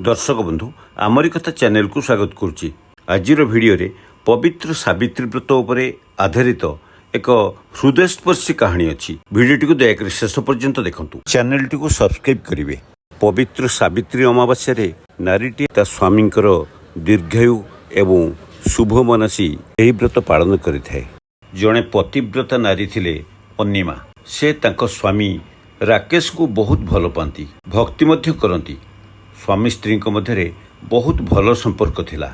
दर्शक बंधु आमरी कथा चैनल को स्वागत करुच्ची। आजिर भिडियो पवित्र सावित्री व्रत उपरे आधारित एक हृदयस्पर्शी कहानी अच्छी। भिडियोटी को दयाकोरी शेष पर्यंत देखंतु। चैनलटी को सब्सक्राइब करिवे। पवित्र सावित्री अमावास्या नारीटी ता स्वामींकर दीर्घायु एवं शुभ मनसी एही व्रत पालन करिथाए। जणे पतिव्रता नारी थिले अन्निमा। से तांको स्वामी राकेश को बहुत भल पाती, भक्ति मध्य करती। स्वामी स्त्री मध्य बहुत भल संपर्क थिला।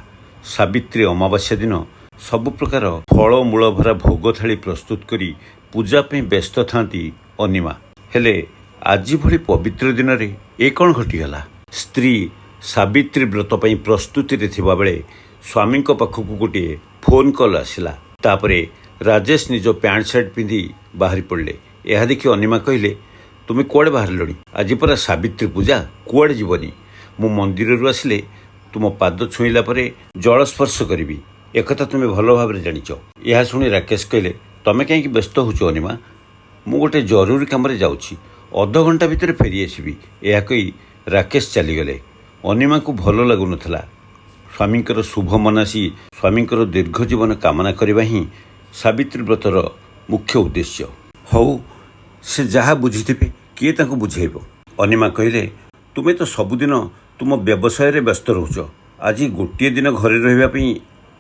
सावित्री अमावास्या दिन सब प्रकार फल मूल भरा भोग थाली प्रस्तुत करी पूजा पे व्यस्त थांती अन्निमा। हेले आज भली पवित्र दिन रे ए कौन घटीगला? स्त्री सावित्री व्रत पई प्रस्तुति रे थिबा बेले स्वामी पाखक गोटे फोन कॉल आसिला। तापरे राजेश निज पैंट शर्ट पिंधि बाहरी पड़े। यह देखि अन्निमा कहले, तुम कुआड़े बाहर? आज परा सावित्री पूजा, कुआड़े जीवनी? मु मंदिर आसिले तुम पाद छुईला परे जल स्पर्श करी। एक तुम भल भाव जाच। यह शुणी राकेश कहले, तमें कहीं व्यस्त होच अन्निमा? मु गोटे जरूरी कम जाऊँगी, अध घंटा भितर फेरी आसबि। यह कही राकेश चलीगले। अन्निमा को भल लगुन स्वामींकर शुभ मनासी स्वामींकर दीर्घ जीवन कामना करने ही सावित्री व्रतर मुख्य उद्देश्य। हऊ से जहाँ बुझी किए तांको बुझेब। अन्निमा कहले, तुम्हें तो सबुदिन तुम व्यवसाय रे व्यस्त रोच। आज गोटे दिन घरे रही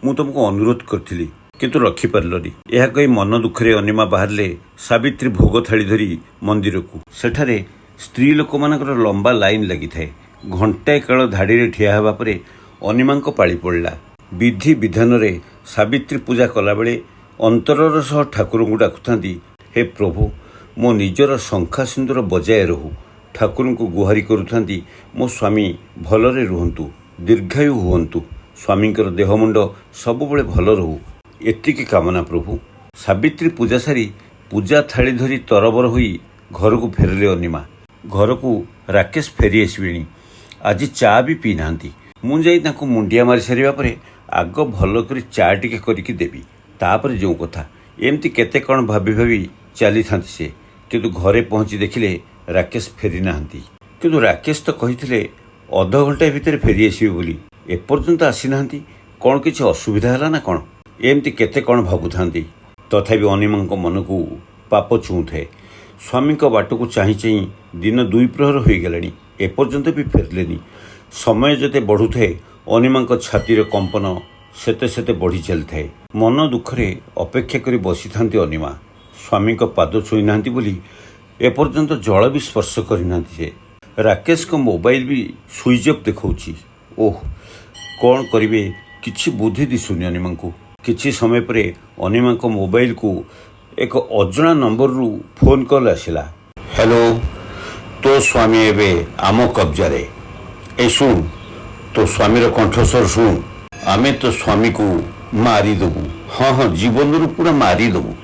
मु तुमको अनुरोध करी किंतु रखिपारलनी। यह कही मन दुखरे अन्निमा बाहरले सावित्री भोग थाली धरी मंदिर को। सेठारे स्त्री लोक मानकर लंबा लाइन लगी थाए। घंटाए काल धाड़ी ठिया हेबा परे अन्निमा पाଳି पड़ला। विधि विधान रे सावित्री पूजा कला बेले अंतरर सह ठाकुर को डाकुथांती, हे प्रभु मो निजर शंखा सिंदूर बजाय रहू। ठाकुर को गुहारी करुथांती, मो स्वामी भलरे रुहंतु, दीर्घायु हुअंतु, स्वामींकर देहमुंड सबुबले भल रहू, एतिकी कामना प्रभु। सावित्री पूजा सारी पूजा थाली धरी तरबर होई घर को फेरले अन्निमा। घर को राकेश फेरी आसबेणी। आज चा भी पी नांती। मु जाई तांको मुंडिया मारी सारिबा परे आग भल करी चा टिके करिकी देबी, तापर जो कथा एमती केते कण भाबी भाबी चली थांती से। किंतु घरे पहुंची देखिले राकेश फेरी नाहांती। किंतु राकेश तो कहिथिले अध घंटा भितर फेरी आसिबे बोली, एपर्यंत आसी नाहांती। कौन किछि असुविधा हला ना कौन? एमती केते कौन भाबुथांती। तथापि अन्निमांक मन को पाप छुँथे। स्वामी बाट को चाही चाही दिन 2 प्रहर हो गलानी, एपर्यंत भी फेरलेनी। समय जते बढ़ुथे अन्निमांक छातीर कंपन सेते सेते बढ़ी चलथे। मन दुखरे अपेक्षा करी बसी थांती अन्निमा। स्वामी पाद छुई नाहांती बोली एपर्यंत जल भी स्पर्श करना। राकेश को मोबाइल भी स्विच ऑफ देखौछि। ओह कौन करिवे किछि बुद्धि दिसुनी अन्निमा को। किछि समय परे अन्निमा को मोबाइल को एक अजଣା नंबर रु फोन कॉल आसिला। हेलो, तो स्वामी एबे आम कब्जा रे। ए सुन, तो स्वामीर कंठस्वर सुन। आमे तो स्वामी को मारी देबू। हाँ हाँ, जीवन रु पूरा मारी देबू।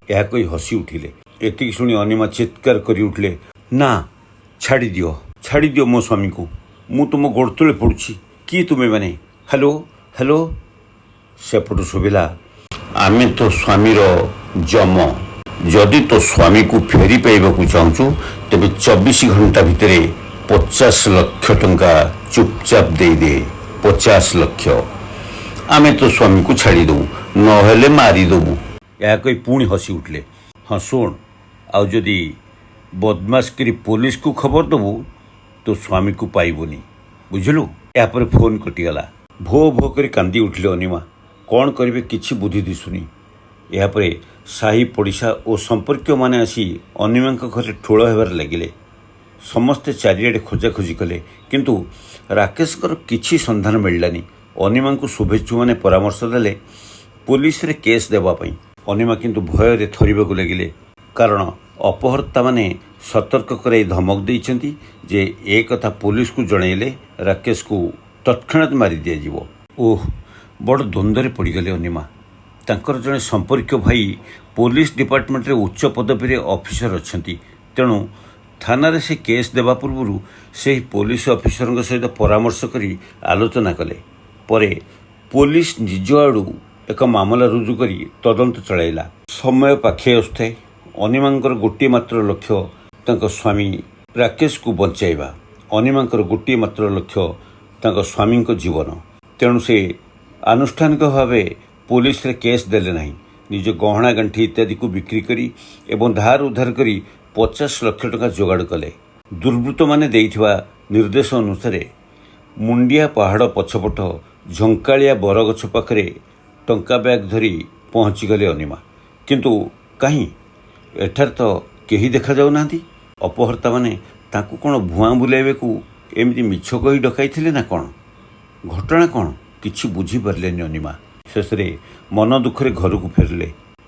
यह कोई हसी उठिले। एतिक शुणी अन्निमा चित्कार करी उठले, ना छाड़ी दियो मो स्वामी को। मु तुम गोड़ तले पड़ुछि। कि तुमे माने? Hello hello. सेपटू सुबिला, आमे तो स्वामीर जम। जदि तो स्वामी को फेरी पाइबाकू चाहूँ तेबे 24 घंटा भितरे 50 लाख टंका चुपचाप दे दे। 50 लाख। आमे तो स्वामी को छाड़ी दबू, नहेले मारी दबू। यह कही पुणी हसी उठले। हाँ शुण, आउ जदि बदमाश करी पुलिस को खबर दबू तो स्वामी को पाइबनी, बुझलु? यापर फोन कटिगला। भो भो कर कांदी उठले अन्निमा। कौन करिवे किछि बुद्धि दिसुनी। यापर साही पड़िशा और संपर्क माने आसी अन्निमा घरे ठोल हेबार लगिले। समस्ते चारिआडे खोजाखोजी कले, किंतु राकेशकर किछि संधान मिललानी। अन्निमा को शुभेच्छु माने परामर्श देले पुलिस रे केस देबा पई। अन्निमा किंतु भय रे थरिबाकू लगिले, कारण अपहर्ता माने सतर्क कराई धमक देइछंती जे ए कथा पुलिस को जणाइले राकेश को तत्क्षणात मारी दिया जीवो। ओह बड़ द्वंद्वरे पड़गले अन्निमा। तांकर जने संपर्क भाई पुलिस डिपार्टमेंट रे उच्च पदवी रे ऑफिसर अछंती। तेणु थाना रे से केस देबा पूर्व से पुलिस ऑफिसर सहित परामर्श करी आलोचना कले। परे पुलिस निज आड़ू एक मामला रुजु करी तदंत चलाइला। समय पाखे आसुଥାଏ। अन्निमांकर गोटे मात्र लक्ष्य तांको स्वामी ରାକେଶକୁ ବଞ୍ଚାଇବା। ଅନିମାଙ୍କର ଗୋଟିଏ ମାତ୍ର ଲକ୍ଷ୍ୟ ତାଙ୍କ ସ୍ୱାମୀଙ୍କ ଜୀବନ। ତେଣୁ ସେ ଆନୁଷ୍ଠାନିକ ଭାବେ ପୋଲିସରେ କେସ୍ ଦେଲେ ନାହିଁ। ନିଜ ଗହଣା ଗାଣ୍ଠି ଇତ୍ୟାଦିକୁ ବିକ୍ରି କରି ଏବଂ ଧାର ଉଦ୍ଧାର କରି 50 ଲକ୍ଷ ଟଙ୍କା ଯୋଗାଡ଼ କଲେ। ଦୁର୍ବୃତ୍ତମାନେ ଦେଇଥିବା ନିର୍ଦ୍ଦେଶ ଅନୁସାରେ ମୁଣ୍ଡିଆ ପାହାଡ଼ ପଛପଟ ଝଙ୍କାଳିଆ ବରଗଛ ପାଖରେ ଟଙ୍କା ବ୍ୟାଗ୍ ଧରି ପହଞ୍ଚିଗଲେ ଅନିମା। କିନ୍ତୁ କାହିଁ ଏଠାରେ ତ କେହି ଦେଖାଯାଉନାହାନ୍ତି। ଅପହର୍ତ୍ତାମାନେ ତାଙ୍କୁ କ'ଣ ଭୁଆଁ ବୁଲାଇବାକୁ ଏମିତି ମିଛ କହି ଡକାଇଥିଲେ ନା କ'ଣ? ଘଟଣା କ'ଣ କିଛି ବୁଝିପାରିଲେନି ଅନିମା। ଶେଷରେ ମନ ଦୁଃଖରେ ଘରକୁ ଫେରିଲେ।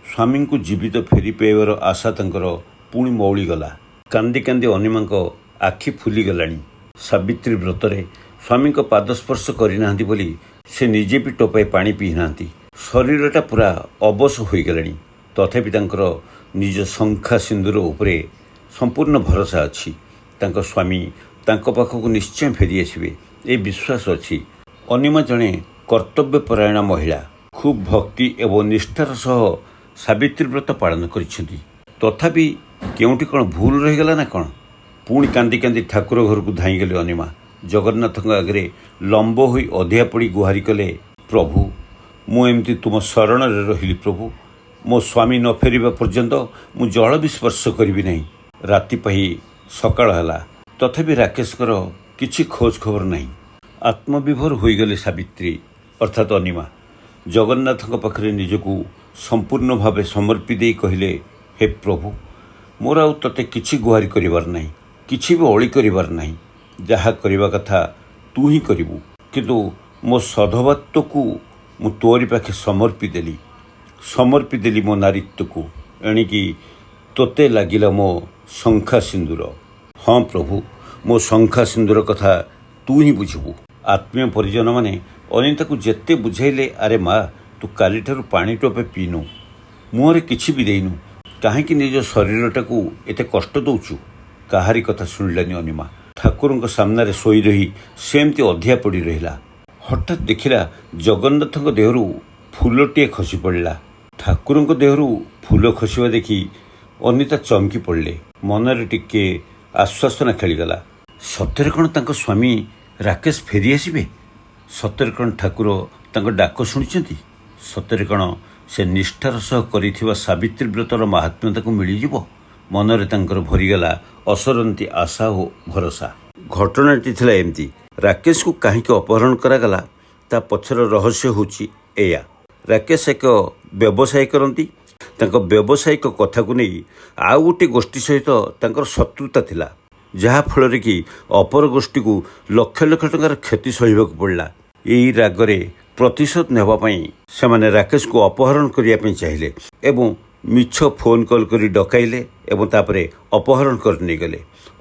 ସ୍ୱାମୀଙ୍କୁ ଜୀବିତ ଫେରି ପାଇବାର ଆଶା ତାଙ୍କର ପୁଣି ମଉଳିଗଲା। କାନ୍ଦି କାନ୍ଦି ଅନିମାଙ୍କ ଆଖି ଫୁଲିଗଲାଣି। ସାବିତ୍ରୀ ବ୍ରତରେ ସ୍ୱାମୀଙ୍କ ପାଦସ୍ପର୍ଶ କରିନାହାନ୍ତି ବୋଲି ସେ ନିଜେ ବି ଟୋପାଏ ପାଣି ପିଇନାହାନ୍ତି। ଶରୀରଟା ପୁରା ଅବଶ ହୋଇଗଲାଣି। ତଥାପି ତାଙ୍କର ନିଜ ଶଙ୍ଖା ସିନ୍ଦୁର ଉପରେ ସମ୍ପୂର୍ଣ୍ଣ ଭରସା ଅଛି। ତାଙ୍କ ସ୍ୱାମୀ ତାଙ୍କ ପାଖକୁ ନିଶ୍ଚୟ ଫେରିଆସିବେ ଏ ବିଶ୍ୱାସ ଅଛି। ଅନିମା ଜଣେ କର୍ତ୍ତବ୍ୟପରାୟଣ ମହିଳା। ଖୁବ୍ ଭକ୍ତି ଏବଂ ନିଷ୍ଠାର ସହ ସାବିତ୍ରୀ ବ୍ରତ ପାଳନ କରିଛନ୍ତି। ତଥାପି କେଉଁଠି କ'ଣ ଭୁଲ ରହିଗଲା ନା କ'ଣ? ପୁଣି କାନ୍ଦି କାନ୍ଦି ଠାକୁର ଘରକୁ ଧାଇଁଗଲେ ଅନିମା। ଜଗନ୍ନାଥଙ୍କ ଆଗରେ ଲମ୍ବ ହୋଇ ଅଧିଆ ପଡ଼ି ଗୁହାରି କଲେ, ପ୍ରଭୁ ମୁଁ ଏମିତି ତୁମ ଶରଣରେ ରହିଲି। ପ୍ରଭୁ ମୋ ସ୍ୱାମୀ ନ ଫେରିବା ପର୍ଯ୍ୟନ୍ତ ମୁଁ ଜଳ ବି ସ୍ପର୍ଶ କରିବି ନାହିଁ। ରାତି ପାହି ସକାଳ ହେଲା, ତଥାପି ରାକେଶଙ୍କର କିଛି ଖୋଜ ଖବର ନାହିଁ। ଆତ୍ମବିଭୋର ହୋଇଗଲେ ସାବିତ୍ରୀ ଅର୍ଥାତ୍ ଅନିମା। ଜଗନ୍ନାଥଙ୍କ ପାଖରେ ନିଜକୁ ସମ୍ପୂର୍ଣ୍ଣ ଭାବେ ସମର୍ପି ଦେଇ କହିଲେ, ହେ ପ୍ରଭୁ ମୋର ଆଉ ତୋତେ କିଛି ଗୁହାରି କରିବାର ନାହିଁ, କିଛି ବି ଅଳି କରିବାର ନାହିଁ। ଯାହା କରିବା କଥା ତୁ ହିଁ କରିବୁ। କିନ୍ତୁ ମୋ ସଧବାତ୍ୱକୁ ମୁଁ ତୋରି ପାଖେ ସମର୍ପି ଦେଲି ମୋ ନାରୀତ୍ୱକୁ। ଏଣିକି ତୋତେ ଲାଗିଲା ମୋ ଶଙ୍ଖା ସିନ୍ଦୁର। ହଁ ପ୍ରଭୁ ମୋ ଶଙ୍ଖା ସିନ୍ଦୁର କଥା ତୁ ହିଁ ବୁଝିବୁ। ଆତ୍ମୀୟ ପରିଜନମାନେ ଅନିତାକୁ ଯେତେ ବୁଝାଇଲେ, ଆରେ ମା ତୁ କାଲିଠାରୁ ପାଣି ଟୋପେ ପିଇନୁ, ମୁହଁରେ କିଛି ବି ଦେଇନୁ, କାହିଁକି ନିଜ ଶରୀରଟାକୁ ଏତେ କଷ୍ଟ ଦେଉଛୁ? କାହାରି କଥା ଶୁଣିଲାନି ଅନିମା। ଠାକୁରଙ୍କ ସାମ୍ନାରେ ଶୋଇ ରହି ସେମିତି ଅଧିଆ ପଡ଼ି ରହିଲା। ହଠାତ୍ ଦେଖିଲା ଜଗନ୍ନାଥଙ୍କ ଦେହରୁ ଫୁଲଟିଏ ଖସି ପଡ଼ିଲା। ଠାକୁରଙ୍କ ଦେହରୁ ଫୁଲ ଖସିବା ଦେଖି ଅନିତା ଚମକି ପଡ଼ିଲେ। ମନରେ ଟିକେ ଆଶ୍ୱାସନା ଖେଳିଗଲା। ସତରେ କ'ଣ ତାଙ୍କ ସ୍ୱାମୀ ରାକେଶ ଫେରିଆସିବେ? ସତରେ କ'ଣ ଠାକୁର ତାଙ୍କ ଡାକ ଶୁଣିଛନ୍ତି? ସତରେ କ'ଣ ସେ ନିଷ୍ଠାର ସହ କରିଥିବା ସାବିତ୍ରୀ ବ୍ରତର ମାହାତ୍ମ୍ୟ ତାକୁ ମିଳିଯିବ? ମନରେ ତାଙ୍କର ଭରିଗଲା ଅସରନ୍ତି ଆଶା ଓ ଭରସା। ଘଟଣାଟି ଥିଲା ଏମିତି। ରାକେଶକୁ କାହିଁକି ଅପହରଣ କରାଗଲା ତା ପଛର ରହସ୍ୟ ହେଉଛି ଏଇଆ। ରାକେଶ ଏକ ବ୍ୟବସାୟ କରନ୍ତି। ତାଙ୍କ ବ୍ୟବସାୟିକ କଥାକୁ ନେଇ ଆଉ ଗୋଟିଏ ଗୋଷ୍ଠୀ ସହିତ ତାଙ୍କର ଶତ୍ରୁତା ଥିଲା, ଯାହାଫଳରେ କି ଅପର ଗୋଷ୍ଠୀକୁ ଲକ୍ଷ ଲକ୍ଷ ଟଙ୍କାର କ୍ଷତି ସହିବାକୁ ପଡ଼ିଲା। ଏହି ରାଗରେ ପ୍ରତିଶୋଧ ନେବା ପାଇଁ ସେମାନେ ରାକେଶକୁ ଅପହରଣ କରିବା ପାଇଁ ଚାହିଁଲେ ଏବଂ ମିଛ ଫୋନ୍ କଲ୍ କରି ଡକାଇଲେ ଏବଂ ତାପରେ ଅପହରଣ କରି ନେଇଗଲେ।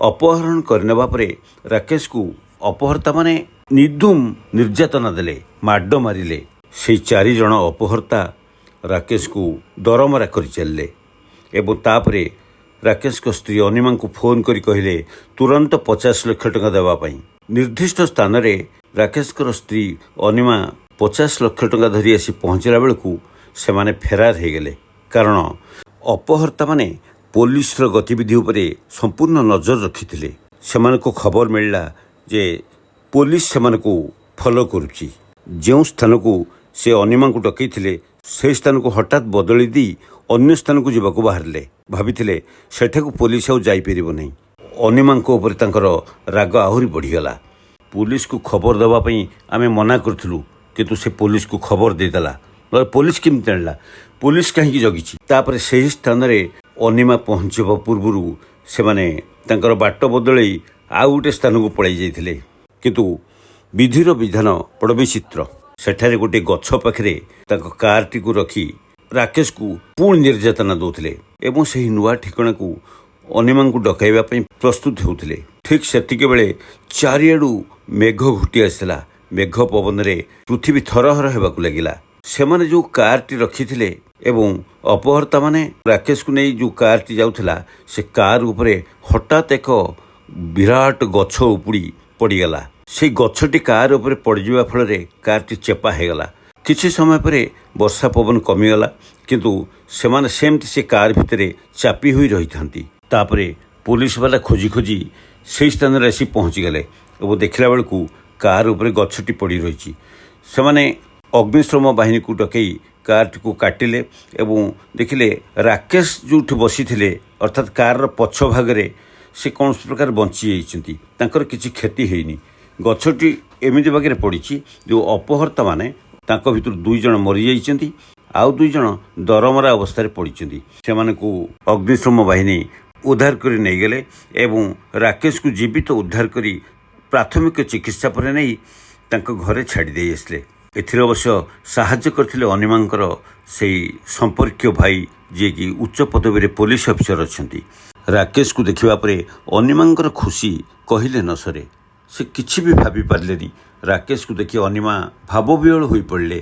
ଅପହରଣ କରିନେବା ପରେ ରାକେଶକୁ ଅପହର୍ତ୍ତାମାନେ ନିର୍ଦ୍ଧୁମ ନିର୍ଯାତନା ଦେଲେ, ମାଡ଼ ମାରିଲେ। ସେହି 4 ଜଣ ଅପହର୍ତ୍ତା ରାକେଶକୁ ଦରମରା କରି ଚାଲିଲେ ଏବଂ ତାପରେ ରାକେଶଙ୍କ ସ୍ତ୍ରୀ ଅନିମାଙ୍କୁ ଫୋନ୍ କରି କହିଲେ ତୁରନ୍ତ 50 ଲକ୍ଷ ଟଙ୍କା ଦେବା ପାଇଁ। ନିର୍ଦ୍ଦିଷ୍ଟ ସ୍ଥାନରେ ରାକେଶଙ୍କର ସ୍ତ୍ରୀ ଅନିମା 50 ଲକ୍ଷ ଟଙ୍କା ଧରି ଆସି ପହଞ୍ଚିଲା ବେଳକୁ ସେମାନେ ଫେରାର ହୋଇଗଲେ। କାରଣ ଅପହର୍ତ୍ତାମାନେ ପୋଲିସର ଗତିବିଧି ଉପରେ ସମ୍ପୂର୍ଣ୍ଣ ନଜର ରଖିଥିଲେ। ସେମାନଙ୍କୁ ଖବର ମିଳିଲା ଯେ ପୋଲିସ ସେମାନଙ୍କୁ ଫଲୋ କରୁଛି। ଯେଉଁ ସ୍ଥାନକୁ ସେ ଅନିମାଙ୍କୁ ଡକାଇଥିଲେ ସେହି ସ୍ଥାନକୁ ହଠାତ୍ ବଦଳି ଦେଇ ଅନ୍ୟ ସ୍ଥାନକୁ ଯିବାକୁ ବାହାରିଲେ। ଭାବିଥିଲେ ସେଠାକୁ ପୋଲିସ ଆଉ ଯାଇପାରିବ ନାହିଁ। ଅନିମାଙ୍କ ଉପରେ ତାଙ୍କର ରାଗ ଆହୁରି ବଢ଼ିଗଲା। ପୋଲିସକୁ ଖବର ଦେବା ପାଇଁ ଆମେ ମନା କରିଥିଲୁ, କିନ୍ତୁ ସେ ପୋଲିସକୁ ଖବର ଦେଇଦେଲା। ନହେଲେ ପୋଲିସ କେମିତି ଆଣିଲା? ପୋଲିସ କାହିଁକି ଜଗିଛି? ତାପରେ ସେହି ସ୍ଥାନରେ ଅନିମା ପହଞ୍ଚିବା ପୂର୍ବରୁ ସେମାନେ ତାଙ୍କର ବାଟ ବଦଳେଇ ଆଉ ଗୋଟିଏ ସ୍ଥାନକୁ ପଳାଇ ଯାଇଥିଲେ। କିନ୍ତୁ ବିଧିର ବିଧାନ ବଡ଼ ବିଚିତ୍ର। ସେଠାରେ ଗୋଟିଏ ଗଛ ପାଖରେ ତାଙ୍କ କାରଟିକୁ ରଖି ରାକେଶକୁ ପୁଣି ନିର୍ଯାତନା ଦେଉଥିଲେ ଏବଂ ସେହି ନୂଆ ଠିକଣାକୁ ଅନିମାଙ୍କୁ ଡକାଇବା ପାଇଁ ପ୍ରସ୍ତୁତ ହେଉଥିଲେ। ଠିକ୍ ସେତିକିବେଳେ ଚାରିଆଡ଼ୁ ମେଘ ଘୋଟି ଆସିଥିଲା। ମେଘ ପବନରେ ପୃଥିବୀ ଥରହର ହେବାକୁ ଲାଗିଲା। ସେମାନେ ଯେଉଁ କାରଟି ରଖିଥିଲେ ଏବଂ ଅପହର୍ତ୍ତାମାନେ ରାକେଶକୁ ନେଇ ଯେଉଁ କାରଟି ଯାଉଥିଲା, ସେ କାର ଉପରେ ହଠାତ୍ ଏକ ବିରାଟ ଗଛ ଉପୁଡ଼ି ପଡ଼ିଗଲା। ସେହି ଗଛଟି କାର ଉପରେ ପଡ଼ିଯିବା ଫଳରେ କାରଟି ଚେପା ହୋଇଗଲା। କିଛି ସମୟ ପରେ ବର୍ଷା ପବନ କମିଗଲା, କିନ୍ତୁ ସେମାନେ ସେମିତି ସେ କାର ଭିତରେ ଚାପି ହୋଇ ରହିଥାନ୍ତି। ତାପରେ ପୋଲିସ ବାଲା ଖୋଜି ଖୋଜି ସେହି ସ୍ଥାନରେ ଆସି ପହଞ୍ଚିଗଲେ ଏବଂ ଦେଖିଲା ବେଳକୁ କାର୍ ଉପରେ ଗଛଟି ପଡ଼ି ରହିଛି। ସେମାନେ ଅଗ୍ନିଶମ ବାହିନୀକୁ ଡକେଇ କାର୍ଟିକୁ କାଟିଲେ ଏବଂ ଦେଖିଲେ ରାକେଶ ଯେଉଁଠି ବସିଥିଲେ ଅର୍ଥାତ୍ କାର୍ର ପଛ ଭାଗରେ ସେ କୌଣସି ପ୍ରକାର ବଞ୍ଚି ଯାଇଛନ୍ତି, ତାଙ୍କର କିଛି କ୍ଷତି ହେଇନି। ଗଛଟି ଏମିତି ବାଗରେ ପଡ଼ିଛି ଯେଉଁ ଅପହର୍ତ୍ତାମାନେ ତାଙ୍କ ଭିତରୁ 2 ଜଣ ମରିଯାଇଛନ୍ତି, ଆଉ 2 ଜଣ ଦରମରା ଅବସ୍ଥାରେ ପଡ଼ିଛନ୍ତି। ସେମାନଙ୍କୁ ଅଗ୍ନିଶମ ବାହିନୀ ଉଦ୍ଧାର କରି ନେଇଗଲେ ଏବଂ ରାକେଶକୁ ଜୀବିତ ଉଦ୍ଧାର କରି ପ୍ରାଥମିକ ଚିକିତ୍ସା ପରେ ନେଇ ତାଙ୍କ ଘରେ ଛାଡ଼ି ଦେଇ ଆସିଲେ। ଏଥିରେ ଅବଶ୍ୟ ସାହାଯ୍ୟ କରିଥିଲେ ଅନିମାଙ୍କର ସେହି ସମ୍ପର୍କୀୟ ଭାଇ, ଯିଏକି ଉଚ୍ଚ ପଦବୀରେ ପୋଲିସ ଅଫିସର ଅଛନ୍ତି। ରାକେଶକୁ ଦେଖିବା ପରେ ଅନିମାଙ୍କର ଖୁସି କହିଲେ ନ ସରେ। ସେ କିଛି ବି ଭାବିପାରିଲେନି। ରାକେଶକୁ ଦେଖି ଅନିମା ଭାବବିହ୍ୱଳ ହୋଇପଡ଼ିଲେ।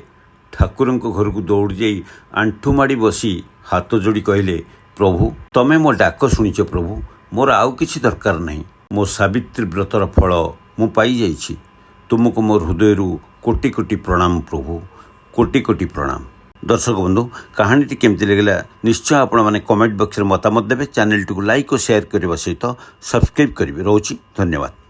ଠାକୁରଙ୍କ ଘରକୁ ଦୌଡ଼ି ଯାଇ ଆଣ୍ଠୁ ମାଡ଼ି ବସି ହାତ ଯୋଡ଼ି କହିଲେ, ପ୍ରଭୁ ତମେ ମୋ ଡାକ ଶୁଣିଛ ପ୍ରଭୁ, ମୋର ଆଉ କିଛି ଦରକାର ନାହିଁ। ମୋ ସାବିତ୍ରୀ ବ୍ରତର ଫଳ ମୁଁ ପାଇଯାଇଛି। ତୁମକୁ ମୋ ହୃଦୟରୁ କୋଟି କୋଟି ପ୍ରଣାମ ପ୍ରଭୁ, କୋଟି କୋଟି ପ୍ରଣାମ। ଦର୍ଶକ ବନ୍ଧୁ, କାହାଣୀଟି କେମିତି ଲାଗିଲା ନିଶ୍ଚୟ ଆପଣମାନେ କମେଣ୍ଟ ବକ୍ସରେ ମତାମତ ଦେବେ। ଚ୍ୟାନେଲଟିକୁ ଲାଇକ୍ ଓ ସେୟାର କରିବା ସହିତ ସବସ୍କ୍ରାଇବ୍ କରିବେ। ରହୁଛି, ଧନ୍ୟବାଦ।